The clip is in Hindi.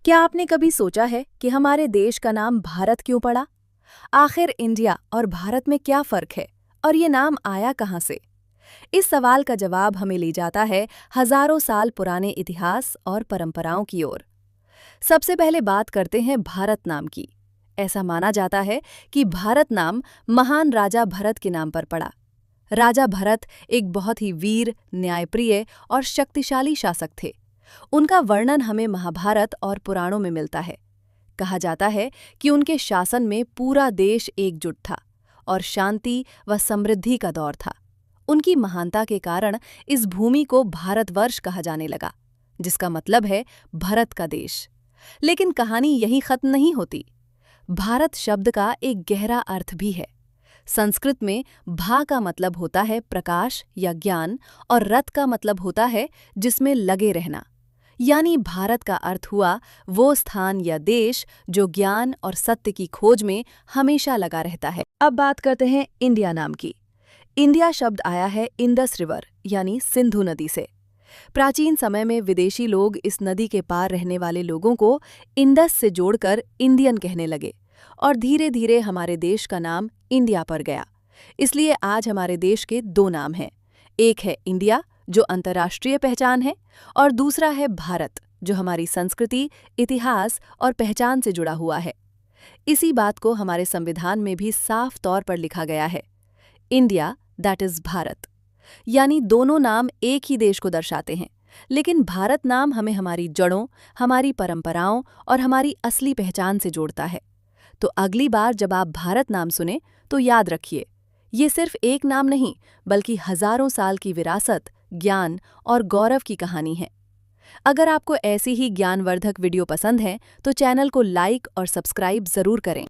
क्या आपने कभी सोचा है कि हमारे देश का नाम भारत क्यों पड़ा? आखिर इंडिया और भारत में क्या फर्क है और ये नाम आया कहाँ से? इस सवाल का जवाब हमें ले जाता है हजारों साल पुराने इतिहास और परंपराओं की ओर। सबसे पहले बात करते हैं भारत नाम की। ऐसा माना जाता है कि भारत नाम महान राजा भरत के नाम पर पड़ा। राजा भरत एक बहुत ही वीर, न्यायप्रिय और शक्तिशाली शासक थे। उनका वर्णन हमें महाभारत और पुराणों में मिलता है। कहा जाता है कि उनके शासन में पूरा देश एकजुट था और शांति व समृद्धि का दौर था। उनकी महानता के कारण इस भूमि को भारतवर्ष कहा जाने लगा, जिसका मतलब है भरत का देश। लेकिन कहानी यहीं खत्म नहीं होती। भारत शब्द का एक गहरा अर्थ भी है। संस्कृत में भा का मतलब होता है प्रकाश या ज्ञान और रत का मतलब होता है जिसमें लगे रहना। यानी भारत का अर्थ हुआ वो स्थान या देश जो ज्ञान और सत्य की खोज में हमेशा लगा रहता है। अब बात करते हैं इंडिया नाम की। इंडिया शब्द आया है इंडस रिवर यानी सिंधु नदी से। प्राचीन समय में विदेशी लोग इस नदी के पार रहने वाले लोगों को इंडस से जोड़कर इंडियन कहने लगे और धीरे धीरे हमारे देश का नाम इंडिया पड़ गया। इसलिए आज हमारे देश के दो नाम हैं। एक है इंडिया जो अंतर्राष्ट्रीय पहचान है और दूसरा है भारत जो हमारी संस्कृति, इतिहास और पहचान से जुड़ा हुआ है। इसी बात को हमारे संविधान में भी साफ तौर पर लिखा गया है, इंडिया दैट इज भारत। यानी दोनों नाम एक ही देश को दर्शाते हैं, लेकिन भारत नाम हमें हमारी जड़ों, हमारी परंपराओं और हमारी असली पहचान से जोड़ता है। तो अगली बार जब आप भारत नाम सुने तो याद रखिए, ये सिर्फ एक नाम नहीं बल्कि हजारों साल की विरासत, ज्ञान और गौरव की कहानी है। अगर आपको ऐसी ही ज्ञानवर्धक वीडियो पसंद है तो चैनल को लाइक और सब्सक्राइब जरूर करें।